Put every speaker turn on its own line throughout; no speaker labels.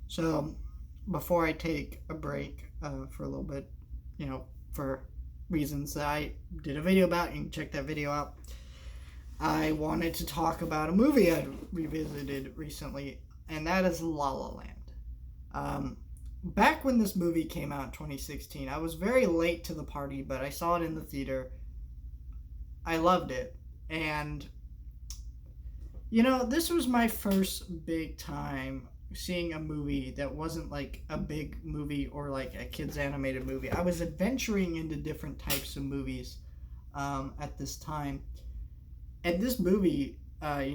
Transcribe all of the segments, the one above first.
So, before I take a break for a little bit, for reasons that I did a video about, you can check that video out. I wanted to talk about a movie I revisited recently, and that is La La Land. Um, Back when this movie came out in 2016, I was very late to the party, but I saw it in the theater. I loved it. And, this was my first big time seeing a movie that wasn't like a big movie or like a kids animated movie. I was adventuring into different types of movies at this time, and this movie, I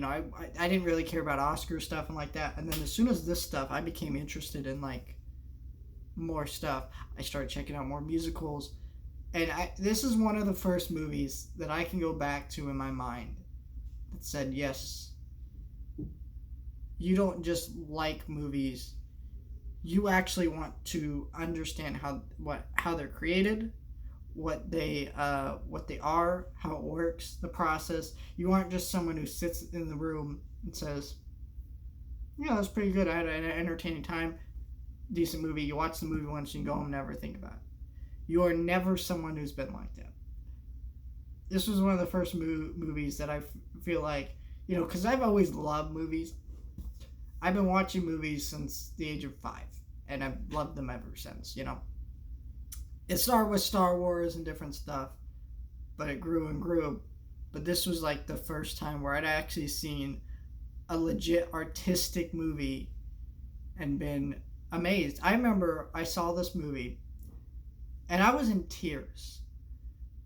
didn't really care about Oscar stuff and like that. And then as soon as this stuff, I became interested in like more stuff. I started checking out more musicals, and this is one of the first movies that I can go back to in my mind that said yes. You don't just like movies, you actually want to understand how they're created, what they are, how it works, the process. You aren't just someone who sits in the room and says, "Yeah, that's pretty good. I had an entertaining time, decent movie." You watch the movie once, and you go home, and never think about it. You are never someone who's been like that. This was one of the first movies that I feel like, because I've always loved movies. I've been watching movies since the age of 5, and I've loved them ever since. It started with Star Wars and different stuff, but it grew and grew. But this was like the first time where I'd actually seen a legit artistic movie and been amazed. I remember I saw this movie and I was in tears.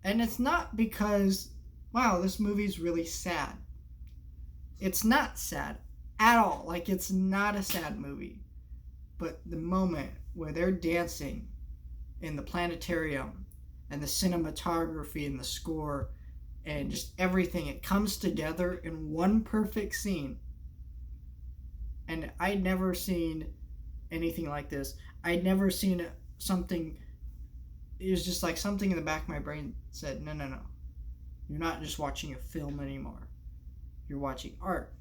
And it's not because, wow, this movie's really sad. It's not sad at all. Like, it's not a sad movie. But the moment where they're dancing in the planetarium and the cinematography and the score and just everything, it comes together in one perfect scene. And I'd never seen anything like this. I'd never seen something. It was just like something in the back of my brain said, no, no, no. You're not just watching a film anymore. You're watching art.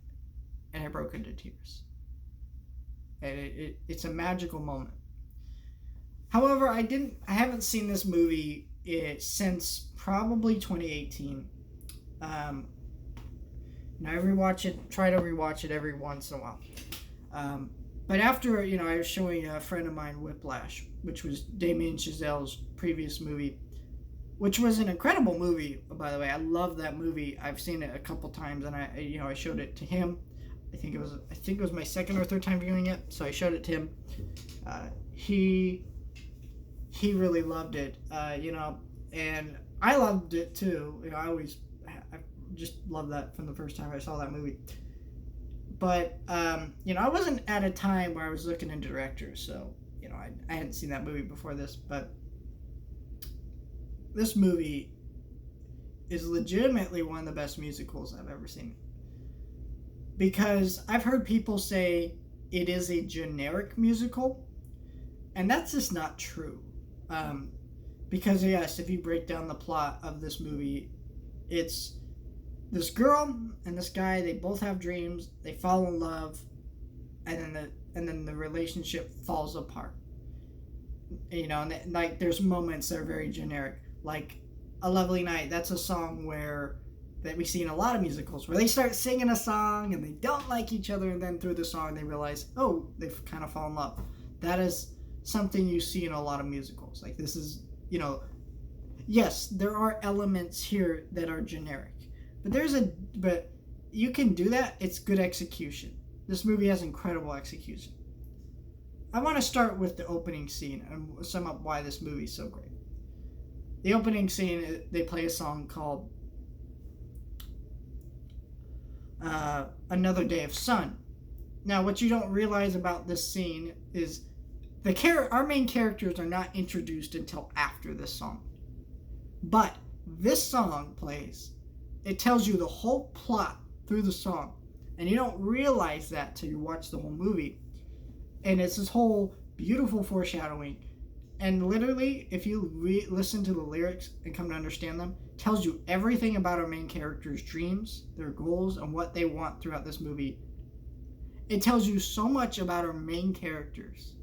And I broke into tears. And it's a magical moment. However, I haven't seen this movie since probably 2018. I rewatch it, try to rewatch it every once in a while. But after, I was showing a friend of mine Whiplash, which was Damien Chazelle's previous movie, which was an incredible movie, by the way. I love that movie. I've seen it a couple times, and I showed it to him. I think it was my second or third time viewing it, so I showed it to him. He really loved it, and I loved it too. I just loved that from the first time I saw that movie. But I wasn't at a time where I was looking into directors, so I hadn't seen that movie before this. But this movie is legitimately one of the best musicals I've ever seen, because I've heard people say it is a generic musical, and that's just not true. Because yes, if you break down the plot of this movie, it's this girl and this guy. They both have dreams. They fall in love, and then the relationship falls apart. And like there's moments that are very generic, like "A Lovely Night." That's a song that we see in a lot of musicals, where they start singing a song and they don't like each other, and then through the song they realize, oh, they've kind of fallen in love. That is something you see in a lot of musicals. Like, this is, yes, there are elements here that are generic, but you can do that. It's good execution. This movie has incredible execution. I want to start with the opening scene and sum up why this movie is so great. The opening scene, they play a song called "Another Day of Sun." Now, what you don't realize about this scene is our main characters are not introduced until after this song. But this song plays. It tells you the whole plot through the song, and you don't realize that till you watch the whole movie. And it's this whole beautiful foreshadowing. And literally, if you listen to the lyrics and come to understand them, it tells you everything about our main characters' dreams, their goals, and what they want throughout this movie. it tells you so much about our main characters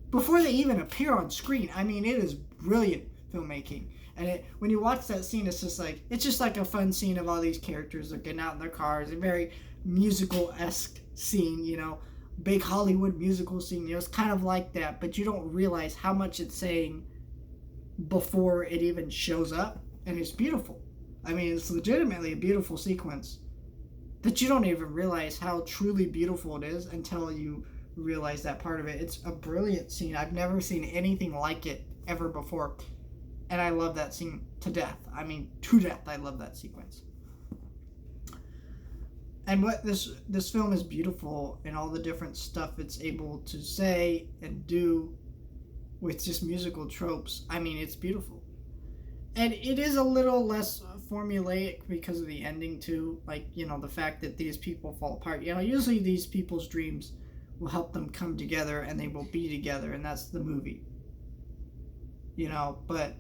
before they even appear on screen. I mean, it is brilliant filmmaking. And when you watch that scene, it's just like a fun scene of all these characters. They're getting out in their cars. A very musical-esque scene, big Hollywood musical scene. It's kind of like that, but you don't realize how much it's saying before it even shows up. And it's beautiful. I mean, it's legitimately a beautiful sequence that you don't even realize how truly beautiful it is until you realize that part of it. It's a brilliant scene. I've never seen anything like it ever before. And I love that scene to death. I mean, to death, I love that sequence. And what this film is beautiful in all the different stuff it's able to say and do with just musical tropes. I mean, it's beautiful. And it is a little less formulaic because of the ending too. Like, the fact that these people fall apart. Usually these people's dreams will help them come together and they will be together, and that's the movie. But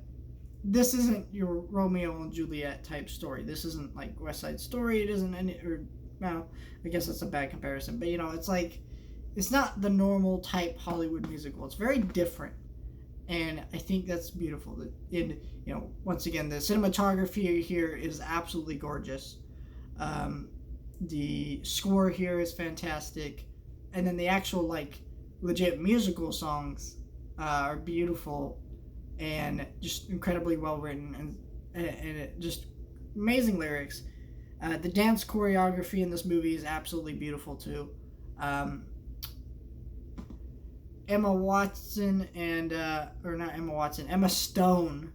this isn't your Romeo and Juliet type story. This isn't like West Side Story. It isn't I guess that's a bad comparison. But, it's not the normal type Hollywood musical. It's very different. And I think that's beautiful. Once again, the cinematography here is absolutely gorgeous. The score here is fantastic. And then the actual, legit musical songs are beautiful and just incredibly well written and just amazing lyrics. The dance choreography in this movie is absolutely beautiful, too. Emma Watson Emma Stone.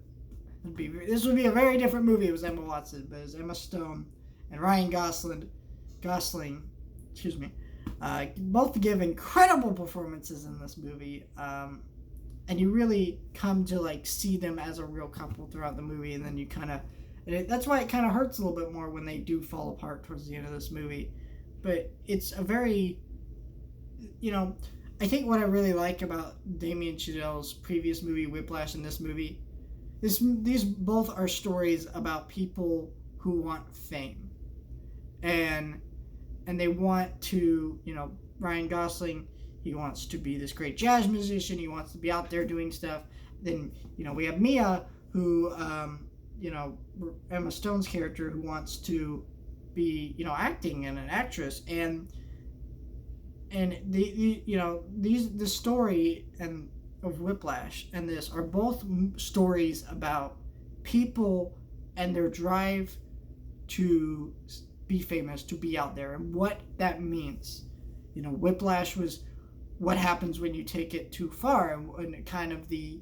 This would be a very different movie if it was Emma Watson, but it's Emma Stone and Ryan Gosling, both give incredible performances in this movie, and you really come to see them as a real couple throughout the movie, and then you that's why it kind of hurts a little bit more when they do fall apart towards the end of this movie. But it's a very, I think what I really like about Damien Chazelle's previous movie, Whiplash, and this movie, is these both are stories about people who want fame. And they want to, Ryan Gosling, he wants to be this great jazz musician. He wants to be out there doing stuff. Then, we have Mia, who, Emma Stone's character, who wants to be, acting and an actress. And the story of Whiplash and this are both stories about people and their drive to be famous, to be out there, and what that means. Whiplash was what happens when you take it too far, and kind of the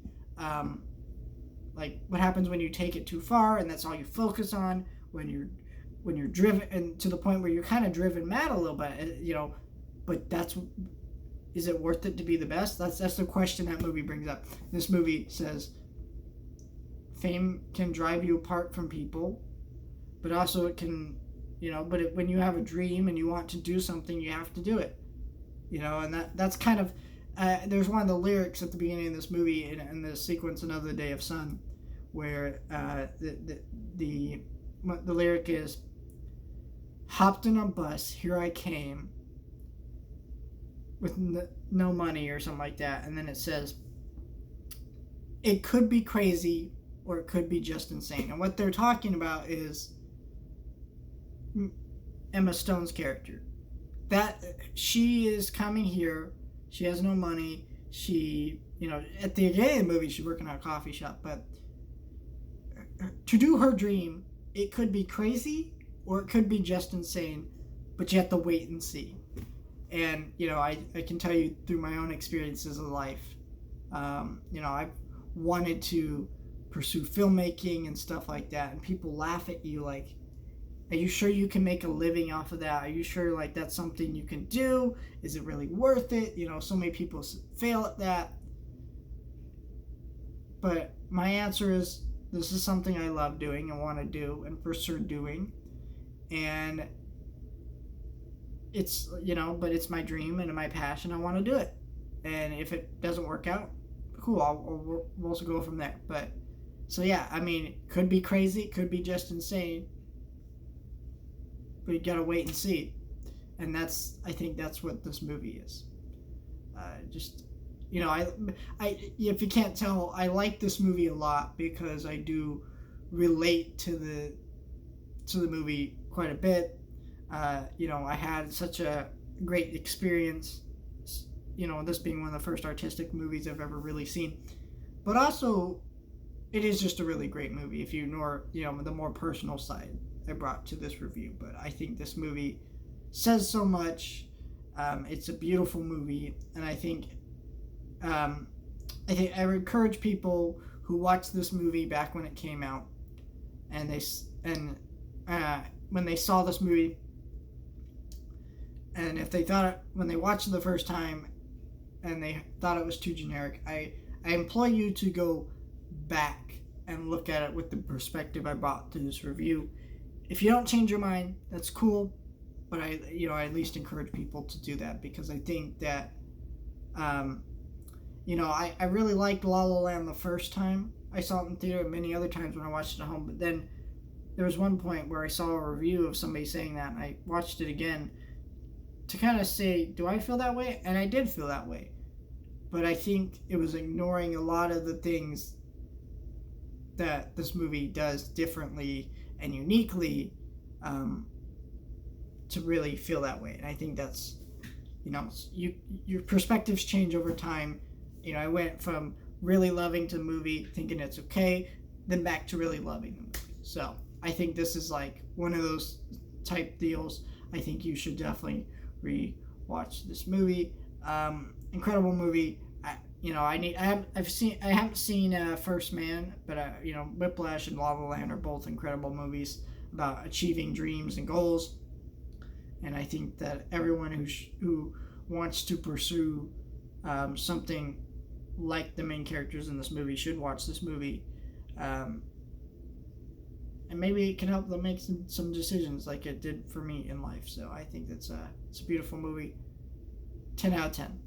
what happens when you take it too far, and that's all you focus on when you're driven, and to the point where you're kind of driven mad a little bit, But is it worth it to be the best? That's the question that movie brings up. This movie says fame can drive you apart from people, but also it can, when you have a dream and you want to do something, you have to do it. And that's kind of, there's one of the lyrics at the beginning of this movie in the sequence, Another Day of Sun, where the lyric is, hopped in a bus, here I came, with no money or something like that. And then it says, it could be crazy or it could be just insane. And what they're talking about is Emma Stone's character. That she is coming here, she has no money, she, at the beginning of the movie, she's working at a coffee shop, but to do her dream, it could be crazy or it could be just insane, but you have to wait and see. And, I can tell you through my own experiences of life, I've wanted to pursue filmmaking and stuff like that, and people laugh at you like, are you sure you can make a living off of that? Are you sure that's something you can do? Is it really worth it? So many people fail at that. But my answer is, this is something I love doing and want to do and pursue doing. And it's, but it's my dream and my passion. I want to do it. And if it doesn't work out, cool, we'll also go from there. But, so yeah, could be crazy, could be just insane. But you gotta wait and see. and I think that's what this movie is. Just if you can't tell, I like this movie a lot because I do relate to the movie quite a bit. I had such a great experience. This being one of the first artistic movies I've ever really seen, but also it is just a really great movie. If you ignore the more personal side I brought to this review, but I think this movie says so much. It's a beautiful movie, and I think I would encourage people who watched this movie back when it came out, and when they saw this movie, and if they thought when they watched it the first time, and they thought it was too generic, I implore you to go back and look at it with the perspective I brought to this review. If you don't change your mind, that's cool, but I at least encourage people to do that, because I think that I really liked La La Land the first time I saw it in theater, and many other times when I watched it at home. But then there was one point where I saw a review of somebody saying that, and I watched it again to kind of say, do I feel that way? And I did feel that way. But I think it was ignoring a lot of the things that this movie does differently and uniquely to really feel that way. And I think that's, your perspectives change over time. I went from really loving the movie, thinking it's okay, then back to really loving the movie. So I think this is like one of those type deals. I think you should definitely re-watch this movie. Incredible movie. I haven't seen First Man, but Whiplash and La La Land are both incredible movies about achieving dreams and goals. And I think that everyone who wants to pursue something like the main characters in this movie should watch this movie, and maybe it can help them make some decisions like it did for me in life. So I think it's a beautiful movie. 10 out of 10.